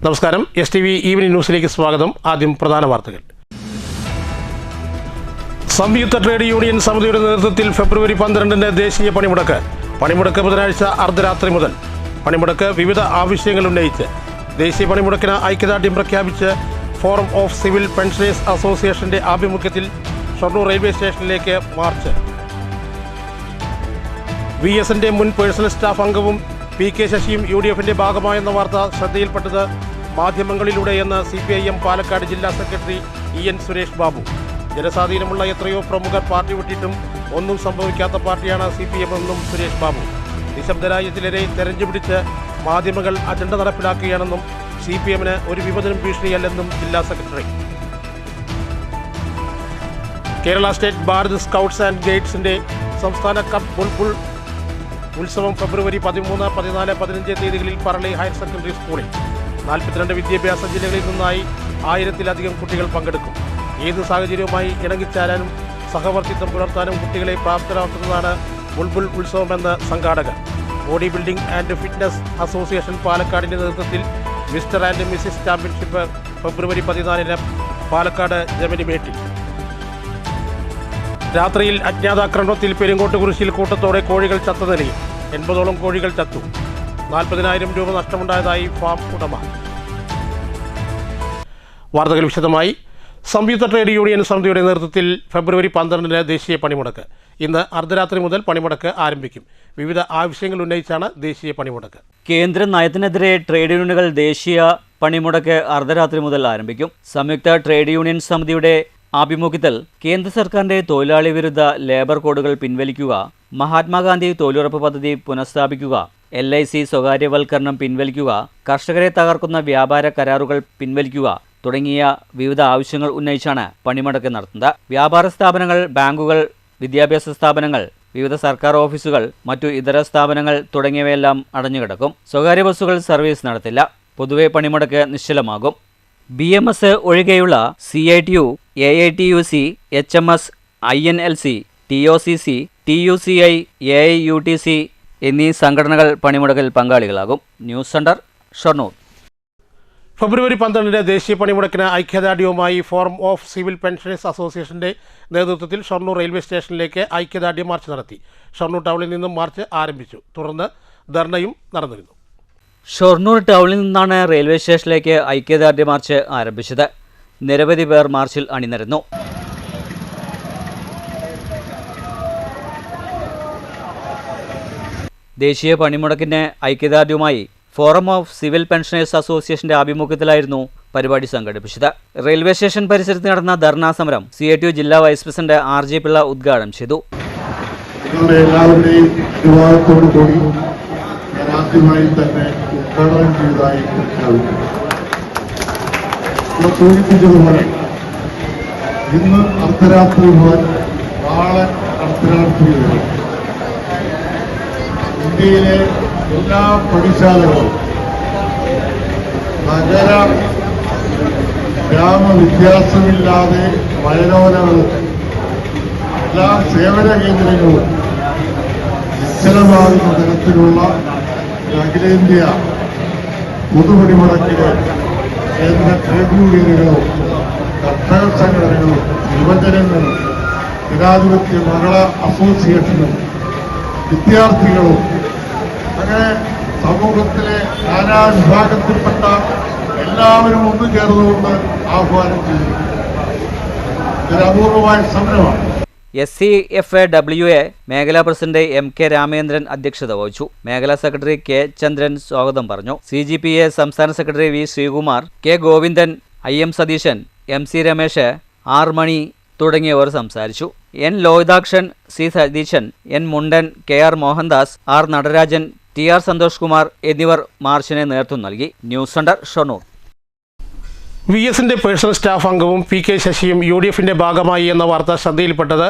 നമസ്കാരം. STV evening ന്യൂസിലേക്ക് സ്വാഗതം. ആദ്യം പ്രധാന വാർത്തകൾ. സംയുക്ത ട്രേഡ് യൂണിയൻ സമിതിയുടെ നേതൃത്വത്തിൽ ഫെബ്രുവരി 12 ദേശീയ പണിമുടക്ക്. പണിമുടക്ക് ബുധനാഴ്ച അർദ്ധരാത്രി മുതൽ. പണിമുടക്ക് വിവിധ ആവശ്യങ്ങൾ ഉന്നയിച്ച്. ദേശീയ പണിമുടക്കിന് ഐക്യദാർഢ്യം പ്രഖ്യാപിച്ച് ഫോറം ഓഫ് സിവിൽ പെൻഷനേഴ്സ് അസോസിയേഷന്റെ ആഭിമുഖ്യത്തിൽ ഷൊർണൂർ റെയിൽവേ സ്റ്റേഷനിലേക്ക് മാർച്ച്. VSന്റെ മുൻ പേഴ്സണൽ സ്റ്റാഫ് അംഗവും PK ശശിയും UDFന്റെ ഭാഗമായെന്ന വാർത്ത ശ്രദ്ധയിൽപ്പെട്ടത് മാധ്യമങ്ങളിലൂടെയെന്ന് CPIM പാലക്കാട് ജില്ലാ സെക്രട്ടറി EN സുരേഷ് ബാബു. ജനസ്വാധീനമുള്ള എത്രയോ പ്രമുഖർ പാർട്ടി വിട്ടിട്ടും ഒന്നും സംഭവിക്കാത്ത പാർട്ടിയാണ് CPM എന്നും സുരേഷ് ബാബു. നിശബ്ദരായ ചിലരെ തെരഞ്ഞുപിടിച്ച് മാധ്യമങ്ങൾ അജണ്ട നടപ്പിലാക്കുകയാണെന്നും CPMന് ഒരു വിഭജനം ഭീഷണിയല്ലെന്നും ജില്ലാ secretary. Kerala state Bharat scouts and ഗൈഡ്സിന്റെ സംസ്ഥാന കപ്പ് ബുൾബുൾ ഉത്സവം ഫെബ്രുവരി 13, 14, 15 തീയതികളിൽ പറളി ഹയർ സെക്കൻഡറി സ്കൂളിൽ. 42 വിദ്യാഭ്യാസ ജില്ലകളിൽ നിന്നായി 1000-ലധികം കുട്ടികൾ പങ്കെടുക്കും. ഏത് സാഹചര്യവുമായി ഇണങ്ങിച്ചേരാനും സഹവർത്തിത്വം പുലർത്താനും കുട്ടികളെ പ്രാപ്തരാക്കുന്നതാണ് ബുൾബുൾ ഉത്സവമെന്ന് സംഘാടകർ. Body building and fitness association പാലക്കാടിന്റെ നേതൃത്വത്തിൽ Mr and Mrs championship February 14 Palakkad ജമനിമേട്ടിൽ. രാത്രിയിൽ അജ്ഞാതാക്രമണത്തിൽ പെരിങ്ങോട്ടുകുരിശിൽ കൂട്ടത്തോടെ കോഴികൾ ചത്ത നിലയിൽ. 80ഓളം കോഴികൾ ചത്തു. 40,000 രൂപ നഷ്ടമുണ്ടായതായി ഫാം ഉടമ. വാർത്തകൾ വിശദമായി. സംയുക്ത ട്രേഡ് യൂണിയൻ സമിതിയുടെ നേതൃത്വത്തിൽ ഫെബ്രുവരി 12 ദേശീയ പണിമുടക്ക്. ഇന്ന് അർദ്ധരാത്രി മുതൽ പണിമുടക്ക് ആരംഭിക്കും. വിവിധ ആവശ്യങ്ങൾ ഉന്നയിച്ചാണ് ദേശീയ പണിമുടക്ക്. കേന്ദ്ര നയത്തിനെതിരെ ട്രേഡ് യൂണിയനുകൾ ദേശീയ പണിമുടക്ക് അർദ്ധരാത്രി മുതൽ ആരംഭിക്കും. സംയുക്ത ട്രേഡ് യൂണിയൻ സമിതിയുടെ ആഭിമുഖ്യത്തിൽ കേന്ദ്ര സർക്കാരിന്റെ തൊഴിലാളി വിരുദ്ധ ലേബർ കോഡുകൾ പിൻവലിക്കുക, മഹാത്മാഗാന്ധി തൊഴിലുറപ്പ് പദ്ധതി പുനഃസ്ഥാപിക്കുക, LIC സ്വകാര്യവൽക്കരണം പിൻവലിക്കുക, കർഷകരെ തകർക്കുന്ന വ്യാപാര കരാറുകൾ പിൻവലിക്കുക തുടങ്ങിയ വിവിധ ആവശ്യങ്ങൾ ഉന്നയിച്ചാണ് പണിമുടക്ക് നടത്തുന്നത്. വ്യാപാര സ്ഥാപനങ്ങൾ, ബാങ്കുകൾ, വിദ്യാഭ്യാസ സ്ഥാപനങ്ങൾ, വിവിധ സർക്കാർ ഓഫീസുകൾ, മറ്റു ഇതര സ്ഥാപനങ്ങൾ തുടങ്ങിയവയെല്ലാം അടഞ്ഞുകിടക്കും. സ്വകാര്യ ബസ്സുകൾ സർവീസ് നടത്തില്ല. പൊതുവെ പണിമുടക്ക് നിശ്ചലമാകും. BMS ഒഴികെയുള്ള CITU, AITUC, HMS, INLC, TOCC, TUCI, AIUTC എന്നീ സംഘടനകൾ പണിമുടക്കിൽ പങ്കാളികളാകും. News centre, Shoranur. ഫെബ്രുവരി 12 ദേശീയ പണിമുടക്കിന് ഐക്യദാർഢ്യവുമായി ഫോറം ഓഫ് സിവിൽ പെൻഷനേഴ്സ് അസോസിയേഷന്റെ നേതൃത്വത്തിൽ ഷൊർണൂർ റെയിൽവേ സ്റ്റേഷനിലേക്ക് ഐക്യദാർഢ്യ മാർച്ച് നടത്തി. ഷൊർണൂർ ടൗണിൽ നിന്നും മാർച്ച് ആരംഭിച്ചു. തുടർന്ന് ധർണയും നടന്നിരുന്നു. ഷൊർണൂർ ടൗണിൽ നിന്നാണ് റെയിൽവേ സ്റ്റേഷനിലേക്ക് ഐക്യദാർഢ്യ മാർച്ച് ആരംഭിച്ചത്. നിരവധി പേർ മാർച്ചിൽ അണിനിരന്നു. ദേശീയ പണിമുടക്കിന് ഐക്യദാർഢ്യവുമായി ഫോറം ഓഫ് സിവിൽ പെൻഷനേഴ്സ് അസോസിയേഷന്റെ ആഭിമുഖ്യത്തിലായിരുന്നു പരിപാടി സംഘടിപ്പിച്ചത്. റെയിൽവേ സ്റ്റേഷൻ പരിസരത്ത് നടന്ന ധർണാ സമരം CITU ജില്ലാ വൈസ് പ്രസിഡന്റ് RJ പിള്ള ഉദ്ഘാടനം ചെയ്തു. ആദ്യമായി തന്നെ ഉദ്ഘാടനം ചെയ്തതായി സൂചിപ്പിച്ചതുപോലെ ഇന്ന് അർദ്ധരാത്രി മുതൽ നാളെ അർദ്ധരാത്രി വരെ ഇന്ത്യയിലെ എല്ലാ പഠിശാലകളും നഗര ഗ്രാമ വ്യത്യാസമില്ലാതെ വയലോലകളും എല്ലാ സേവന കേന്ദ്രങ്ങളും നിശ്ചലമാകുന്ന തരത്തിലുള്ള അഖിലേന്ത്യ പൊതുപണിമുടക്കില് കേന്ദ്ര ട്രേഡ് യൂണിയനുകളും കർഷക സംഘടനകളും യുവജനങ്ങളും ജനാധിപത്യ മഹിളാ അസോസിയേഷനും വിദ്യാർത്ഥികളും അങ്ങനെ സമൂഹത്തിലെ നാനാ വിഭാഗത്തിൽപ്പെട്ട എല്ലാവരും ഒന്നു ചേർന്നുകൊണ്ട് ആഹ്വാനം ചെയ്തു. ഇതൊരു അപൂർവമായ സമരമാണ്. SCFAWA മേഖലാ പ്രസിഡന്റ് MK രാമേന്ദ്രൻ അധ്യക്ഷത വഹിച്ചു. മേഖലാ സെക്രട്ടറി K ചന്ദ്രൻ സ്വാഗതം പറഞ്ഞു. CGPA സംസ്ഥാന secretary V Sreekumar, K Govindan, IM Satheesan, MC Ramesh, R മണി തുടങ്ങിയവർ സംസാരിച്ചു. N Lohithakshan, C Satheesan, N മുണ്ടൻ, KR Mohandas, R Natarajan, TR Santhosh Kumar എന്നിവർ മാർച്ചിന് നേതൃത്വം നൽകി. News centre, Shoranur. VSന്റെ പേഴ്സണൽ സ്റ്റാഫ് അംഗവും PK ശശിയും UDFന്റെ ഭാഗമായി എന്ന വാർത്ത ശ്രദ്ധയിൽപ്പെട്ടത്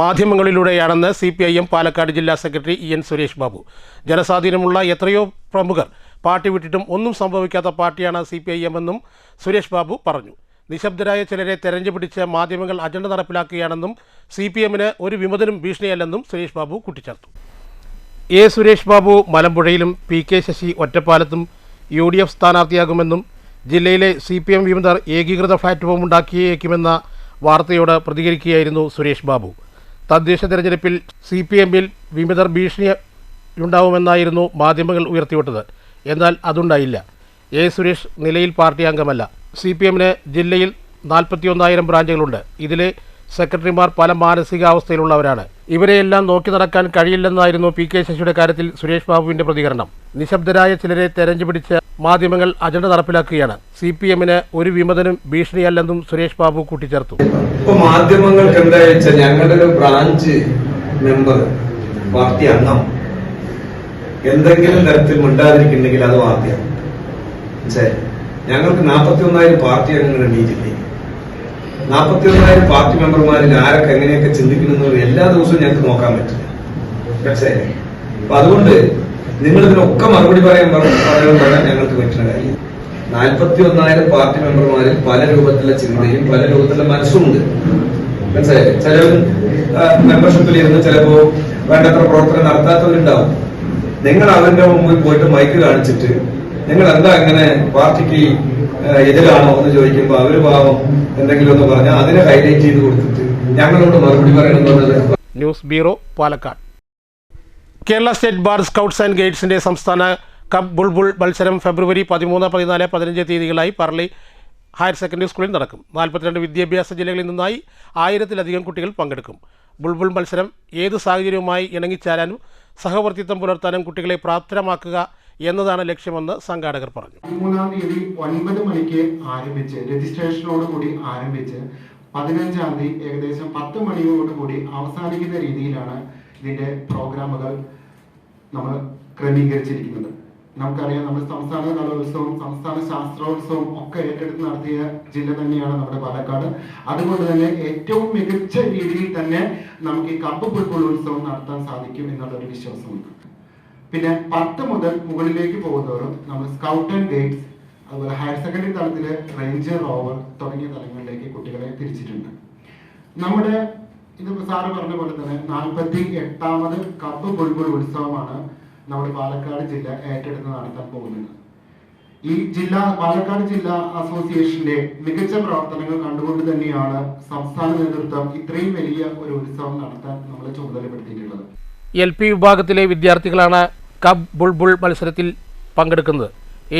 മാധ്യമങ്ങളിലൂടെയാണെന്ന് CPIM പാലക്കാട് ജില്ലാ സെക്രട്ടറി EN സുരേഷ് ബാബു. ജനസ്വാധീനമുള്ള എത്രയോ പ്രമുഖർ പാർട്ടി വിട്ടിട്ടും ഒന്നും സംഭവിക്കാത്ത പാർട്ടിയാണ് CPIM എന്നും സുരേഷ് ബാബു പറഞ്ഞു. നിശബ്ദരായ ചിലരെ തെരഞ്ഞുപിടിച്ച് മാധ്യമങ്ങൾ അജണ്ട നടപ്പിലാക്കുകയാണെന്നും CPMന് ഒരു വിമതനും ഭീഷണിയല്ലെന്നും സുരേഷ് ബാബു കൂട്ടിച്ചേർത്തു. സുരേഷ് ബാബു മലമ്പുഴയിലും PK ശശി ഒറ്റപ്പാലത്തും UDF സ്ഥാനാർത്ഥിയാകുമെന്നും ജില്ലയിലെ CPM വിമതർ ഏകീകൃത പ്ലാറ്റ്ഫോം ഉണ്ടാക്കിയേക്കുമെന്ന വാർത്തയോട് പ്രതികരിക്കുകയായിരുന്നു സുരേഷ് ബാബു. തദ്ദേശ തെരഞ്ഞെടുപ്പിൽ CPMൽ വിമതർ ഭീഷണിയുണ്ടാവുമെന്നായിരുന്നു മാധ്യമങ്ങൾ ഉയർത്തിവിട്ടത്. എന്നാൽ അതുണ്ടായില്ല. സുരേഷ് നിലയിൽ പാർട്ടി അംഗമല്ല. CPMന് ജില്ലയിൽ 41,000 ബ്രാഞ്ചുകളുണ്ട്. ഇതിലെ സെക്രട്ടറിമാർ പല മാനസികാവസ്ഥയിലുള്ളവരാണ്. ഇവരെയെല്ലാം നോക്കി നടക്കാൻ കഴിയില്ലെന്നായിരുന്നു PK ശശിയുടെ കാര്യത്തിൽ സുരേഷ് ബാബുവിന്റെ പ്രതികരണം. നിശബ്ദരായ ചിലരെ തെരഞ്ഞുപിടിച്ച് മാധ്യമങ്ങൾ അജണ്ട നടപ്പിലാക്കുകയാണ്. CPMന് ഒരു വിമതനും ഭീഷണിയല്ലെന്നും സുരേഷ് ബാബു കൂട്ടിച്ചേർത്തു. ഇപ്പൊ മാധ്യമങ്ങൾക്ക് എന്താ വെച്ചാൽ ഞങ്ങളുടെ ഒരു ബ്രാഞ്ച് മെമ്പർ പാർട്ടി അംഗം എന്തെങ്കിലും തരത്തിൽ മിണ്ടാതിരിക്കുന്നുണ്ടെങ്കിൽ അത് വാർത്തയാണ്. ഞങ്ങൾക്ക് 41,000 പാർട്ടി അംഗങ്ങൾ എണ്ണീറ്റില്ലേ? 41,000 പാർട്ടി മെമ്പർമാരിൽ ആരൊക്കെ എങ്ങനെയൊക്കെ ചിന്തിക്കുന്നത് എല്ലാ ദിവസവും ഞങ്ങൾക്ക് നോക്കാൻ പറ്റില്ല. മനസ്സിലായി? അപ്പൊ അതുകൊണ്ട് നിങ്ങൾ ഇതിനൊക്കെ മറുപടി പറയാൻ ഞങ്ങൾക്ക് പറ്റുന്ന കാര്യം 41,000 പാർട്ടി മെമ്പർമാരിൽ പല രൂപത്തിലുള്ള ചിന്തയും പല രൂപത്തിലുള്ള മനസ്സുമുണ്ട്. മനസ്സിലായി? ചിലരും മെമ്പർഷിപ്പിൽ ഇരുന്ന് ചിലപ്പോ വേണ്ടത്ര പ്രവർത്തനം നടത്താത്തവരുണ്ടാവും. നിങ്ങൾ അവരുടെ മുമ്പിൽ പോയിട്ട് മൈക്ക് കാണിച്ചിട്ട് നിങ്ങൾ എന്താ ഇങ്ങനെ പാർട്ടിക്ക് എതിരാണോ എന്ന് ചോദിക്കുമ്പോൾ അവര് പാവം എന്തെങ്കിലും ഒന്ന് പറഞ്ഞാൽ അതിനെ ഹൈലൈറ്റ് ചെയ്ത് കൊടുത്തിട്ട് ഞങ്ങളോട് മറുപടി പറയണമെന്നുള്ളത്. News bureau, Palakkad. Kerala state bar scouts and ഗൈഡ്സിന്റെ സംസ്ഥാന കപ്പ് ബുൾബുൾ മത്സരം ഫെബ്രുവരി 13, 14, 15 തീയതികളായി പറളി ഹയർ സെക്കൻഡറി സ്കൂളിൽ നടക്കും. 42 വിദ്യാഭ്യാസ ജില്ലകളിൽ നിന്നായി 1000-ലധികം കുട്ടികൾ പങ്കെടുക്കും. ബുൾബുൾ മത്സരം ഏത് സാഹചര്യവുമായി ഇണങ്ങിച്ചേരാനും സഹവർത്തിത്വം പുലർത്താനും കുട്ടികളെ പ്രാപ്തരാക്കുക എന്നതാണ് ലക്ഷ്യമെന്ന് സംഘാടകർ പറഞ്ഞു. 13-ാം തീയതി 9 മണിക്ക് ആരംഭിച്ച് രജിസ്ട്രേഷനോടുകൂടി ആരംഭിച്ച് 15-ാം തീയതി ഏകദേശം 10 മണിയോടുകൂടി അവസാനിക്കുന്ന രീതിയിലാണ് ഇതിന്റെ പ്രോഗ്രാമുകൾ നമ്മൾ ക്രമീകരിച്ചിരിക്കുന്നത്. നമുക്കറിയാം, നമ്മുടെ സംസ്ഥാന കലോത്സവം, സംസ്ഥാന ശാസ്ത്രോത്സവം ഒക്കെ ഏറ്റെടുത്ത് നടത്തിയ ജില്ല തന്നെയാണ് നമ്മുടെ പാലക്കാട്. അതുകൊണ്ട് തന്നെ ഏറ്റവും മികച്ച രീതിയിൽ തന്നെ നമുക്ക് ഈ കപ്പ് ബുൾബുൾ ഉത്സവം നടത്താൻ സാധിക്കും എന്നുള്ളൊരു വിശ്വാസമുണ്ട്. പിന്നെ 10 മുതൽ മുകളിലേക്ക് പോകുന്നവരും നമ്മൾ സ്കൗട്ട് ആൻഡ് ഗൈഡ്സ്, അതുപോലെ ഹയർ സെക്കൻഡറി തലത്തില് റേഞ്ചർ, റോവർ തുടങ്ങിയ തലങ്ങളിലേക്ക് കുട്ടികളെ തിരിച്ചിട്ടുണ്ട്. നമ്മുടെ ഇത് സാറ് പറഞ്ഞ പോലെ തന്നെ 48ാമത് കപ്പ് ബുൾബുൾ ഉത്സവമാണ് നമ്മുടെ പാലക്കാട് ജില്ല ഏറ്റെടുത്ത് നടത്താൻ പോകുന്നത്. ഈ പാലക്കാട് ജില്ലാ അസോസിയേഷന്റെ മികച്ച പ്രവർത്തനങ്ങൾ കണ്ടുകൊണ്ട് തന്നെയാണ് സംസ്ഥാന നേതൃത്വം ഇത്രയും വലിയ ഒരു ഉത്സവം നടത്താൻ നമ്മളെ ചുമതലപ്പെടുത്തിയിട്ടുള്ളത്. LP വിഭാഗത്തിലെ വിദ്യാർത്ഥികളാണ് കപ്പ് ബുൾബുൾ മത്സരത്തിൽ പങ്കെടുക്കുന്നത്.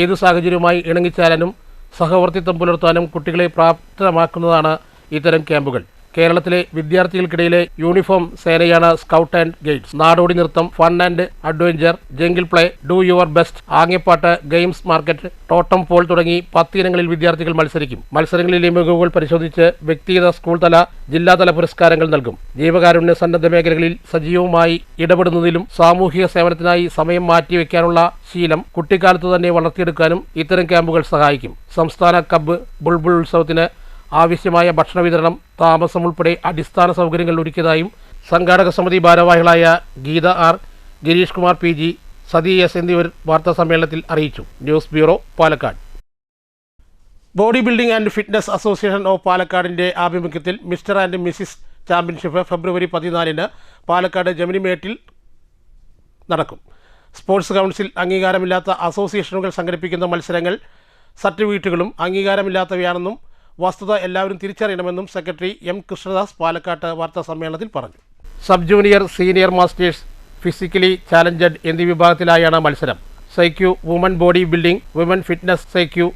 ഏതു സാഹചര്യവുമായി ഇണങ്ങിച്ചേരാനും സഹവർത്തിത്വം പുലർത്താനും കുട്ടികളെ പ്രാപ്തമാക്കുന്നതാണ് ഇത്തരം ക്യാമ്പുകൾ. കേരളത്തിലെ വിദ്യാർത്ഥികൾക്കിടയിലെ യൂണിഫോം സേനയാണ് സ്കൗട്ട് ആൻഡ് ഗൈഡ്സ്. നാടോടി നൃത്തം, fun and adventure, jungle play, do your best, ആംഗ്യപ്പാട്ട്, ഗെയിംസ് മാർക്കറ്റ്, ടോട്ടം പോൾ തുടങ്ങി 10 ഇനങ്ങളിൽ വിദ്യാർത്ഥികൾ മത്സരിക്കും. മത്സരങ്ങളിലെ മികവുകൾ പരിശോധിച്ച് വ്യക്തിഗത, സ്കൂൾ തല, ജില്ലാതല പുരസ്കാരങ്ങൾ നൽകും. ജീവകാരുണ്യ സന്നദ്ധ മേഖലകളിൽ സജീവമായി ഇടപെടുന്നതിലും സാമൂഹിക സേവനത്തിനായി സമയം മാറ്റിവെക്കാനുള്ള ശീലം കുട്ടിക്കാലത്ത് തന്നെ വളർത്തിയെടുക്കാനും ഇത്തരം ക്യാമ്പുകൾ സഹായിക്കും. സംസ്ഥാന കപ്പ് ബുൾബുൾ ഉത്സവത്തിന് ആവശ്യമായ ഭക്ഷണ വിതരണം, താമസം ഉൾപ്പെടെ അടിസ്ഥാന സൗകര്യങ്ങൾ ഒരുക്കിയതായും സംഘാടക സമിതി ഭാരവാഹികളായ Geetha R, Girish Kumar PG, sati S എന്നിവർ വാർത്താ സമ്മേളനത്തിൽ അറിയിച്ചു. News bureau, Palakkad. Body building and fitness association of പാലക്കാടിന്റെ ആഭിമുഖ്യത്തിൽ Mr and Mrs championship February 14 Palakkad ജമിനിമേട്ടിൽ നടക്കും. സ്പോർട്സ് കൗൺസിൽ അംഗീകാരമില്ലാത്ത അസോസിയേഷനുകൾ സംഘടിപ്പിക്കുന്ന മത്സരങ്ങൾ സർട്ടിഫിക്കറ്റുകളും അംഗീകാരമില്ലാത്തവയാണെന്നും വസ്തുത എല്ലാവരും തിരിച്ചറിയണമെന്നും സെക്രട്ടറി M. കൃഷ്ണദാസ് പാലക്കാട്ട് വാർത്താ സമ്മേളനത്തിൽ പറഞ്ഞു. Sub junior, senior masters, physically challenged എന്നീ വിഭാഗത്തിലായാണ് മത്സരം. Physique, women body building, women fitness physique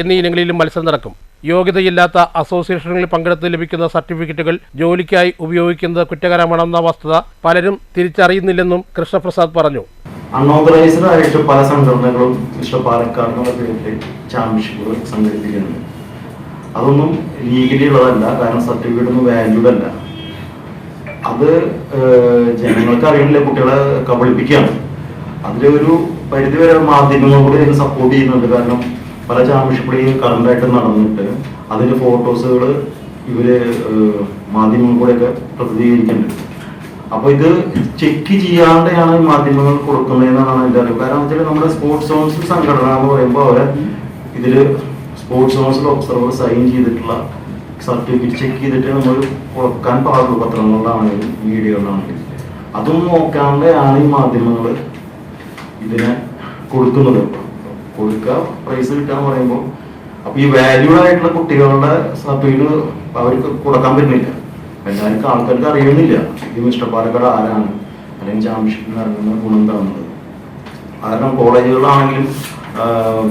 എന്നീ ഇനങ്ങളിലും മത്സരം നടക്കും. യോഗ്യതയില്ലാത്ത അസോസിയേഷനുകളിൽ പങ്കെടുത്ത് ലഭിക്കുന്ന സർട്ടിഫിക്കറ്റുകൾ ജോലിക്കായി ഉപയോഗിക്കുന്നത് കുറ്റകരമാണെന്ന വസ്തുത പലരും തിരിച്ചറിയുന്നില്ലെന്നും കൃഷ്ണപ്രസാദ് പറഞ്ഞു. അൺഓതറൈസ്ഡ് ആയിട്ട് പല സംഘടനകളും പാലക്കാടിനുള്ള പേരിൽ ചാമ്പ്യൻഷിപ്പുകൾ സംഘടിപ്പിക്കുന്നുണ്ട്. അതൊന്നും ലീഗലി ഉള്ളതല്ല, കാരണം സർട്ടിഫിക്കറ്റ് ഒന്നും വാല്യൂഡ് അല്ല. അത് ജനങ്ങൾക്ക് അറിയണില്ല, കുട്ടികളെ കബളിപ്പിക്കുകയാണ്. അതിലൊരു പരിധിവരെ മാധ്യമങ്ങൾ കൂടി അതിന് സപ്പോർട്ട് ചെയ്യുന്നുണ്ട്. കാരണം പല ചാമ്പ്യൻഷിപ്പുകളും കറണ്ടായിട്ട് നടന്നിട്ട് അതിന്റെ ഫോട്ടോസുകൾ ഇവര് മാധ്യമങ്ങൾ കൂടെയൊക്കെ പ്രസിദ്ധീകരിക്കുന്നുണ്ട്. അപ്പൊ ഇത് ചെക്ക് ചെയ്യാതെയാണ് മാധ്യമങ്ങൾ കൊടുക്കുന്നതെന്നാണ് എൻ്റെ അറിവ്. കാരണം വെച്ചാൽ നമ്മുടെ സ്പോർട്സ് കൗൺസിൽ സംഘടന എന്ന് പറയുമ്പോൾ അവരെ ഇതില് സ്പോർട്സ് കൗൺസിൽ ഒബ്സർവർ സൈൻ ചെയ്തിട്ടുള്ള സർട്ടിഫിക്കറ്റ് ചെക്ക് ചെയ്തിട്ട് നമ്മൾ കൊടുക്കാൻ പാടുള്ളൂ, പത്രങ്ങളിലാണെങ്കിലും മീഡിയകളിലാണെങ്കിലും. അതും നോക്കാതെയാണ് ഈ മാധ്യമങ്ങൾ ഇതിനെ കൊടുക്കുന്നത്. കൊടുക്കുക, പ്രൈസ് കിട്ടാന്ന് പറയുമ്പോൾ അപ്പൊ ഈ വാല്യൂഡ് ആയിട്ടുള്ള കുട്ടികളുടെ സഭയിൽ അവർക്ക് കൊടുക്കാൻ പറ്റുന്നില്ല. എല്ലാവർക്കും ആൾക്കാർക്ക് അറിയുന്നില്ല ഈ മിസ്റ്റർ പാലക്കാട് ആരാണ്, അല്ലെങ്കിൽ ചാമ്പ്യൻഷിപ്പിൽ ഇറങ്ങുന്ന ഗുണം എന്താണെന്നുള്ളത്. കാരണം കോളേജുകളിലാണെങ്കിലും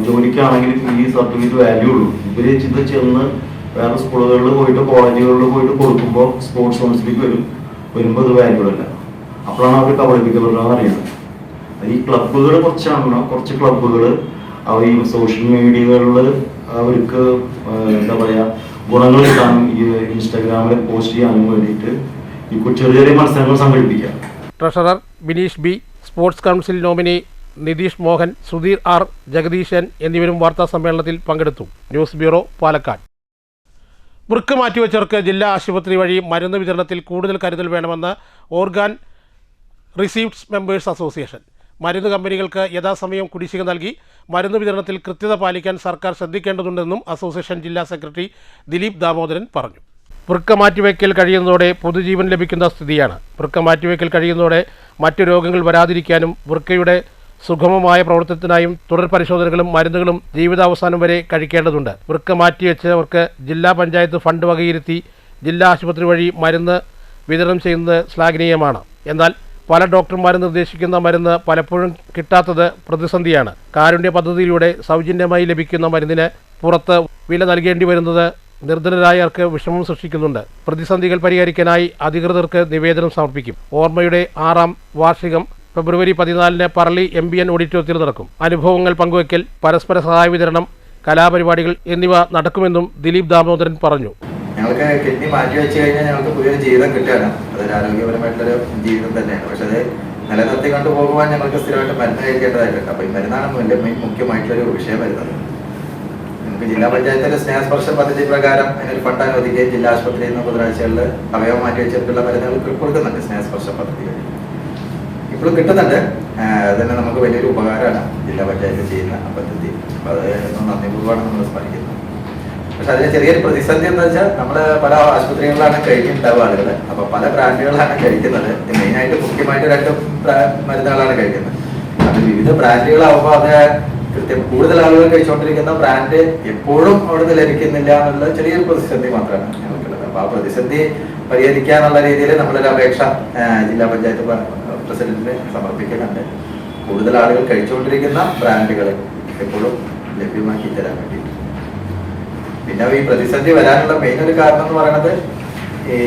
ജോലിക്കാണെങ്കിലും ഈ സർട്ടിഫിക്കറ്റ് വാല്യൂ ഉള്ളൂ. ഇവര് ഇത് ചെന്ന് വേറെ സ്കൂളുകളിൽ പോയിട്ട് കോളേജുകളിൽ പോയിട്ട് കൊടുക്കുമ്പോൾ സ്പോർട്സ് കൗൺസിലേക്ക് വരുമ്പോൾ ഇത് വാല്യൂഡ് അല്ല. അപ്പോഴാണ് അവർ കബളിപ്പിക്കപ്പെടുന്നതെന്ന് അറിയുന്നത്. ഈ ക്ലബ്ബുകൾ കുറച്ച് ക്ലബ്ബുകൾ അവർ ഈ സോഷ്യൽ മീഡിയകളിൽ അവർക്ക് എന്താ പറയുക ഗുണങ്ങൾ കിട്ടാനും ഈ ഇൻസ്റ്റാഗ്രാമിൽ പോസ്റ്റ് ചെയ്യാനും വേണ്ടിയിട്ട് ഈ ചെറിയ ചെറിയ മത്സരങ്ങൾ സംഘടിപ്പിക്കുക. Treasurer Bineesh B, sports council nominee Nitheesh Mohan, Sudheer R, Jagadeesan എന്നിവരും വാർത്താ സമ്മേളനത്തിൽ പങ്കെടുത്തു. News bureau, Palakkad. വൃക്ക മാറ്റിവെച്ചവർക്ക് ജില്ലാ ആശുപത്രി വഴി മരുന്ന് വിതരണത്തിൽ കൂടുതൽ കരുതൽ വേണമെന്ന് ഓർഗാൻ റിസീവ്ഡ്സ് മെമ്പേഴ്സ് അസോസിയേഷൻ. മരുന്ന് കമ്പനികൾക്ക് യഥാസമയം കുടിശ്ശിക നൽകി മരുന്ന് വിതരണത്തിൽ കൃത്യത പാലിക്കാൻ സർക്കാർ ശ്രദ്ധിക്കേണ്ടതുണ്ടെന്നും അസോസിയേഷൻ ജില്ലാ സെക്രട്ടറി ദിലീപ് ദാമോദരൻ പറഞ്ഞു. വൃക്ക മാറ്റിവെക്കൽ കഴിയുന്നതോടെ പൊതുജീവൻ ലഭിക്കുന്ന സ്ഥിതിയാണ്. വൃക്ക മാറ്റിവെക്കൽ കഴിയുന്നതോടെ മറ്റു രോഗങ്ങൾ വരാതിരിക്കാനും വൃക്കയുടെ സുഗമമായ പ്രവർത്തനത്തിനായും തുടർ പരിശോധനകളും മരുന്നുകളും ജീവിതാവസാനം വരെ കഴിക്കേണ്ടതുണ്ട്. വൃക്ക മാറ്റിവെച്ചവർക്ക് ജില്ലാ പഞ്ചായത്ത് ഫണ്ട് വകയിരുത്തി ജില്ലാ ആശുപത്രി വഴി മരുന്ന് വിതരണം ചെയ്യുന്നത് ശ്ലാഘനീയമാണ്. എന്നാൽ പല ഡോക്ടർമാരും നിർദ്ദേശിക്കുന്ന മരുന്ന് പലപ്പോഴും കിട്ടാത്തത് പ്രതിസന്ധിയാണ്. കാരുണ്യ പദ്ധതിയിലൂടെ സൗജന്യമായി ലഭിക്കുന്ന മരുന്നിന് പുറത്ത് വില നൽകേണ്ടി വരുന്നത് നിർധനരായവർക്ക് വിഷമം സൃഷ്ടിക്കുന്നുണ്ട്. പ്രതിസന്ധികൾ പരിഹരിക്കാനായി അധികൃതർക്ക് നിവേദനം സമർപ്പിക്കും. ഓർമ്മയുടെ 6ാം വാർഷികം ഫെബ്രുവരി 14 പറളി MBN ഓഡിറ്റോറിയത്തിൽ നടക്കും. അനുഭവങ്ങൾ പങ്കുവയ്ക്കൽ, പരസ്പര സഹായ വിതരണം, കലാപരിപാടികൾ എന്നിവ നടക്കുമെന്നും ദിലീപ് ദാമോദരൻ പറഞ്ഞു. ഞങ്ങൾക്ക് കിഡ്നി മാറ്റി വെച്ച് കഴിഞ്ഞാൽ ഞങ്ങൾക്ക് പുതിയൊരു ജീവിതം കിട്ടുകയാണ്. അതൊരു ആരോഗ്യപരമായിട്ടുള്ളൊരു ജീവിതം തന്നെയാണ്. പക്ഷെ അത് നിലനിർത്തി കൊണ്ടുപോകുവാൻ ഞങ്ങൾക്ക് സ്ഥിരമായിട്ട് മരുന്ന് കഴിക്കേണ്ടതായിട്ടുണ്ട്. അപ്പോൾ ഈ മരുന്നാണ് മുഖ്യമായിട്ടുള്ളൊരു വിഷയം വരുന്നത്. നമുക്ക് ജില്ലാ പഞ്ചായത്തിന്റെ സ്നേഹസ്പർശ പദ്ധതി പ്രകാരം അതിനൊരു ഫണ്ട് അനുവദിക്കുകയും ജില്ലാ ആശുപത്രിയിൽ നിന്ന് ബുധനാഴ്ചകളിൽ അവയവം മാറ്റി വെച്ചിട്ടുള്ള മരുന്നുകൾ കൊടുക്കുന്നുണ്ട്. സ്നേഹസ്പർശ പദ്ധതി ഇപ്പോഴും കിട്ടുന്നുണ്ട്. അതന്നെ നമുക്ക് വലിയൊരു ഉപകാരമാണ് ജില്ലാ പഞ്ചായത്ത് ചെയ്യുന്ന പദ്ധതി. അപ്പോൾ അത് നന്ദിപൂർവ്വമാണ് നമ്മൾ സ്മരിക്കുന്നത്. പക്ഷെ അതിന് ചെറിയൊരു പ്രതിസന്ധി എന്താ വെച്ചാൽ നമ്മൾ പല ആശുപത്രികളിലാണ് കഴിക്കുന്നുണ്ടാവുക ആളുകൾ. അപ്പോൾ പല ബ്രാൻഡുകളാണ് കഴിക്കുന്നത്. മെയിനായിട്ട് മുഖ്യമായിട്ട് 2 മരുന്നുകളാണ് കഴിക്കുന്നത്. അത് വിവിധ ബ്രാൻഡുകളാവുമ്പോൾ അത് കൃത്യം കൂടുതൽ ആളുകൾ കഴിച്ചുകൊണ്ടിരിക്കുന്ന ബ്രാൻഡ് എപ്പോഴും അവിടുന്ന് ലഭിക്കുന്നില്ല എന്നുള്ള ചെറിയൊരു പ്രതിസന്ധി മാത്രമാണ് ഞങ്ങൾക്കുള്ളത്. അപ്പോൾ ആ പ്രതിസന്ധി പരിഹരിക്കാന്നുള്ള രീതിയിൽ നമ്മളൊരു അപേക്ഷ ജില്ലാ പഞ്ചായത്ത് പ്രസിഡന്റിന് സമർപ്പിക്കുന്നുണ്ട്. കൂടുതൽ ആളുകൾ കഴിച്ചുകൊണ്ടിരിക്കുന്ന ബ്രാൻഡുകൾ എപ്പോഴും ലഭ്യമാക്കി തരാൻ വേണ്ടി. പിന്നെ ഈ പ്രതിസന്ധി വരാനുള്ള മെയിൻ ഒരു കാരണം എന്ന് പറയുന്നത് ഈ